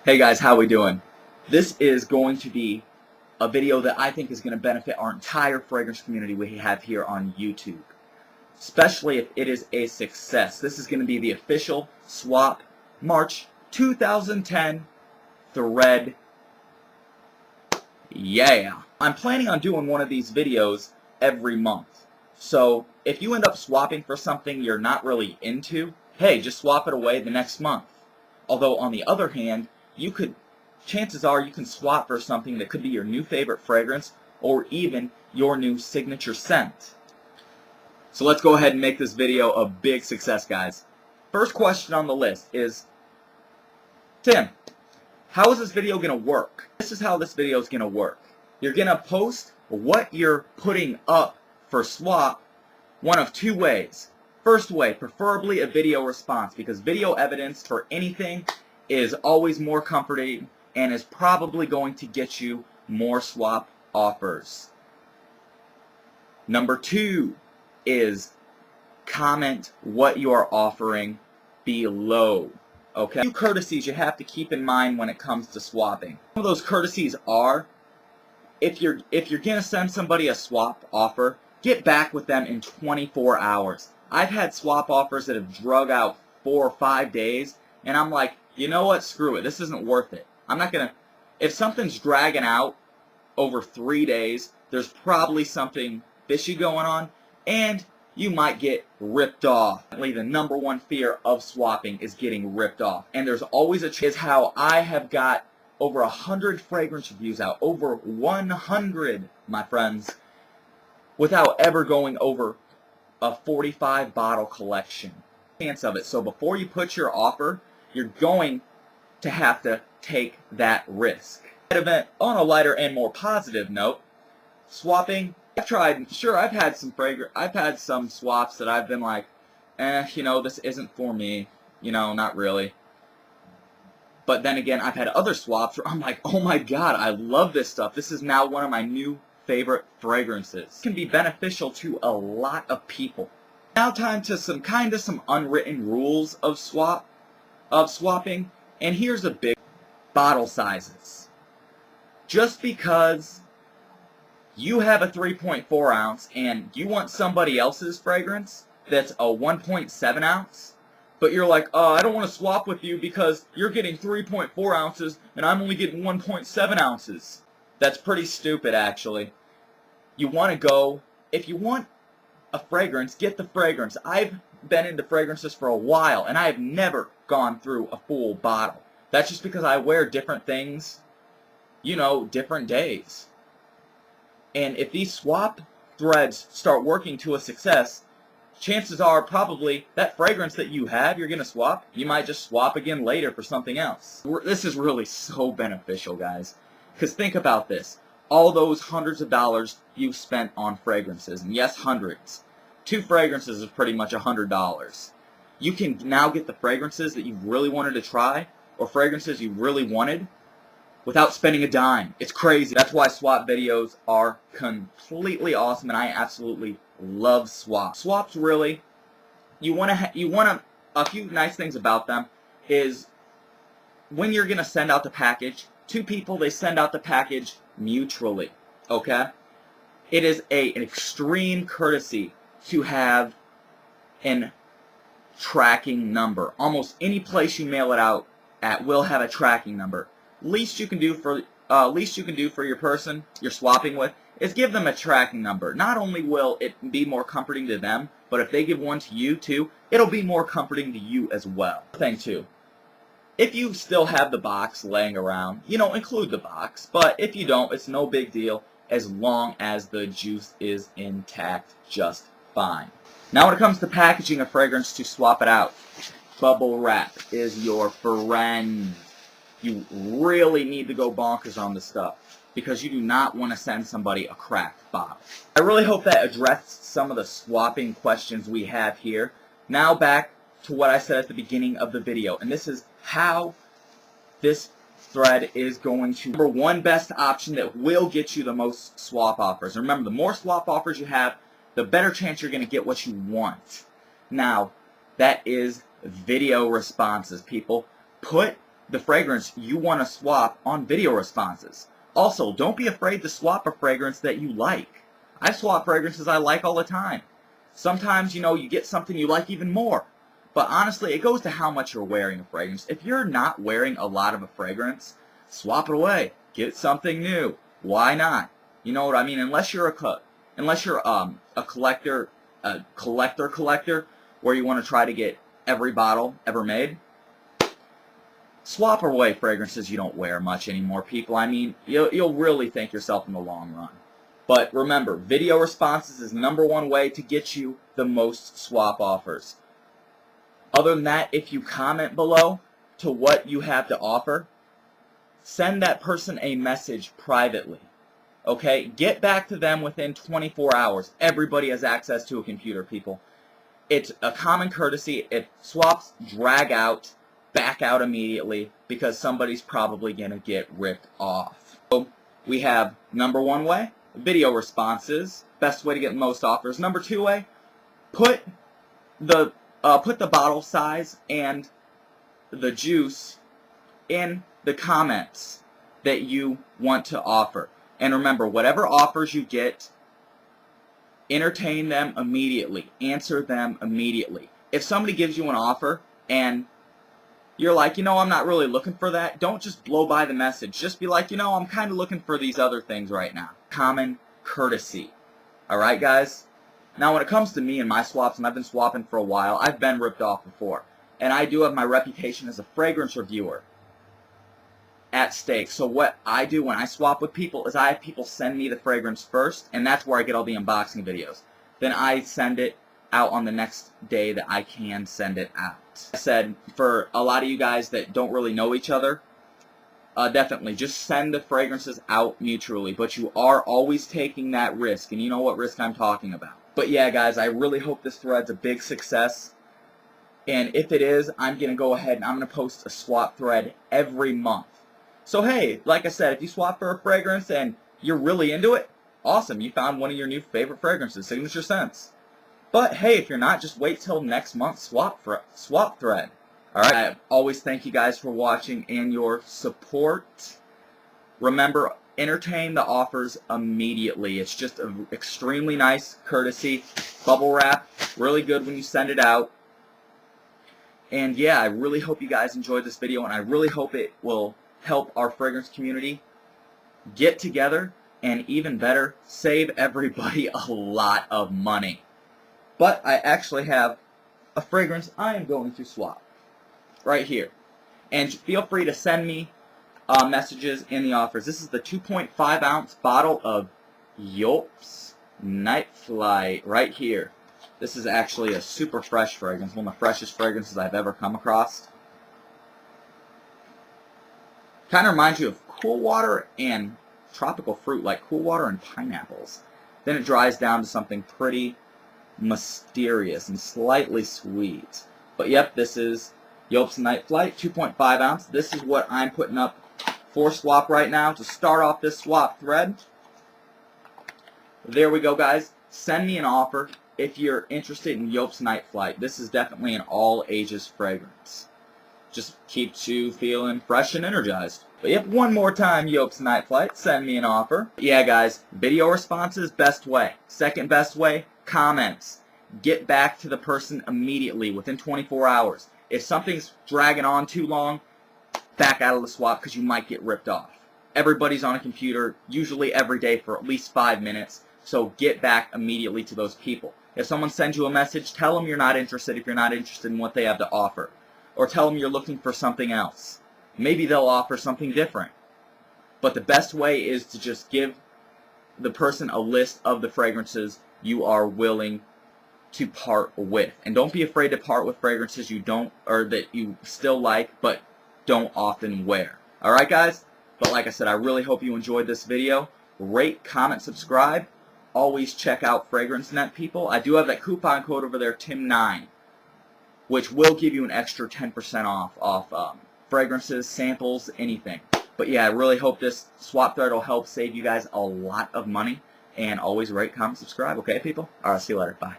Hey guys, how we doing? This is going to be a video that I think is going to benefit our entire fragrance community we have here on YouTube. Especially if it is a success. This is going to be the official Swap March 2010 thread. Yeah! I'm planning on doing one of these videos every month. So if you end up swapping for something you're not really into, hey, just swap it away the next month. Although on the other hand, chances are you can swap for something that could be your new favorite fragrance or even your new signature scent. So let's go ahead and make this video a big success, guys. First question on the list is, Tim, how is this video going to work? This is how this video is going to work. You're going to post what you're putting up for swap one of two ways. First way, preferably a video response, because video evidence for anything is always more comforting and is probably going to get you more swap offers. Number two is comment what you are offering below. Okay? A few courtesies you have to keep in mind when it comes to swapping. Some of those courtesies are, if you're gonna send somebody a swap offer, get back with them in 24 hours. I've had swap offers that have drug out 4 or 5 days, and I'm like, you know what, screw it, this isn't worth it. I'm not gonna, if something's dragging out over 3 days, there's probably something fishy going on, and you might get ripped off. The number one fear of swapping is getting ripped off, and there's always a chance. How I have got over 100 fragrance reviews out, over 100, my friends, without ever going over a 45 bottle collection. Chance of it. So before you put your offer, you're going to have to take that risk. On a lighter and more positive note, swapping. I've had some swaps that I've been like, this isn't for me, not really. But then again, I've had other swaps where I'm like, oh my god, I love this stuff. This is now one of my new favorite fragrances. It can be beneficial to a lot of people. Now time to some unwritten rules of swapping, and here's a big bottle sizes. Just because you have a 3.4 ounce and you want somebody else's fragrance that's a 1.7 ounce, but you're like, I don't want to swap with you because you're getting 3.4 ounces and I'm only getting 1.7 ounces. That's pretty stupid, actually. You want to go, if you want a fragrance, get the fragrance. I've been into fragrances for a while, and I have never gone through a full bottle. That's just because I wear different things, different days. And if these swap threads start working to a success, chances are probably that fragrance that you have, you're going to swap. You might just swap again later for something else. This is really so beneficial, guys. Because think about this. All those hundreds of dollars you've spent on fragrances, and yes, hundreds. 2 fragrances is pretty much $100. You can now get the fragrances that you really wanted to try, or fragrances you really wanted, without spending a dime. It's crazy. That's why swap videos are completely awesome, and I absolutely love swaps. Swaps really, a few nice things about them is when you're gonna send out the package, 2 people, they send out the package mutually, okay? It is an extreme courtesy to have an tracking number. Almost any place you mail it out at will have a tracking number. Least you can do for your person you're swapping with is give them a tracking number. Not only will it be more comforting to them, but if they give one to you too, it'll be more comforting to you as well. Thing too. If you still have the box laying around, include the box. But if you don't, it's no big deal as long as the juice is intact just fine. Now when it comes to packaging a fragrance to swap it out, bubble wrap is your friend. You really need to go bonkers on this stuff because you do not want to send somebody a cracked bottle. I really hope that addressed some of the swapping questions we have here. Now back to what I said at the beginning of the video, and this is how this thread is going to number one best option that will get you the most swap offers. Remember, the more swap offers you have, the better chance you're going to get what you want. Now, that is video responses, people. Put the fragrance you want to swap on video responses. Also, don't be afraid to swap a fragrance that you like. I swap fragrances I like all the time. Sometimes, you get something you like even more. But honestly, it goes to how much you're wearing a fragrance. If you're not wearing a lot of a fragrance, swap it away. Get something new. Why not? You know what I mean? Unless you're a collector, where you want to try to get every bottle ever made. Swap away fragrances you don't wear much anymore, people. I mean, you'll really thank yourself in the long run. But remember, video responses is #1 way to get you the most swap offers. Other than that, if you comment below to what you have to offer, send that person a message privately. Okay? Get back to them within 24 hours. Everybody has access to a computer, people. It's a common courtesy. If swaps drag out, back out immediately, because somebody's probably going to get ripped off. So we have #1 way, video responses, best way to get the most offers. #2 way, put the bottle size and the juice in the comments that you want to offer. And remember, whatever offers you get, entertain them immediately. Answer them immediately. If somebody gives you an offer and you're like, I'm not really looking for that, don't just blow by the message. Just be like, I'm kind of looking for these other things right now. Common courtesy. Alright, guys? Now, when it comes to me and my swaps, and I've been swapping for a while, I've been ripped off before. And I do have my reputation as a fragrance reviewer at stake. So what I do when I swap with people is I have people send me the fragrance first, and that's where I get all the unboxing videos. Then I send it out on the next day that I can send it out. I said, for a lot of you guys that don't really know each other, definitely just send the fragrances out mutually, but you are always taking that risk, and you know what risk I'm talking about. But yeah, guys, I really hope this thread's a big success, and if it is, I'm going to go ahead and I'm going to post a swap thread every month. So hey, like I said, if you swap for a fragrance and you're really into it, awesome, you found one of your new favorite fragrances, Signature Scents. But hey, if you're not, just wait till next month's swap thread. Alright, I always thank you guys for watching and your support. Remember, entertain the offers immediately. It's just an extremely nice courtesy. Bubble wrap, really good when you send it out. And yeah, I really hope you guys enjoyed this video, and I really hope it will help our fragrance community get together, and even better, save everybody a lot of money. But I actually have a fragrance I am going to swap right here. And feel free to send me messages in the offers. This is the 2.5 ounce bottle of Yelp's Night Flight right here. This is actually a super fresh fragrance, one of the freshest fragrances I've ever come across. Kind of reminds you of cool water and tropical fruit, like cool water and pineapples. Then it dries down to something pretty mysterious and slightly sweet. But yep, this is Yelp's Night Flight, 2.5 ounce. This is what I'm putting up for swap right now to start off this swap thread. There we go, guys. Send me an offer if you're interested in Yelp's Night Flight. This is definitely an all ages fragrance. Just keeps you feeling fresh and energized. But yep, one more time, Yelp's Night Flight. Send me an offer. Yeah, guys, video responses, best way. Second best way, comments. Get back to the person immediately, within 24 hours. If something's dragging on too long, back out of the swap because you might get ripped off. Everybody's on a computer, usually every day for at least 5 minutes, so get back immediately to those people. If someone sends you a message, tell them you're not interested if you're not interested in what they have to offer. Or tell them you're looking for something else. Maybe they'll offer something different. But the best way is to just give the person a list of the fragrances you are willing to part with. And don't be afraid to part with fragrances you don't, or that you still like, but don't often wear. Alright, guys? But like I said, I really hope you enjoyed this video. Rate, comment, subscribe. Always check out FragranceNet, people. I do have that coupon code over there, TIM9, which will give you an extra 10% off fragrances, samples, anything. But yeah, I really hope this swap thread will help save you guys a lot of money. And always rate, comment, subscribe. Okay, people? Alright, see you later. Bye.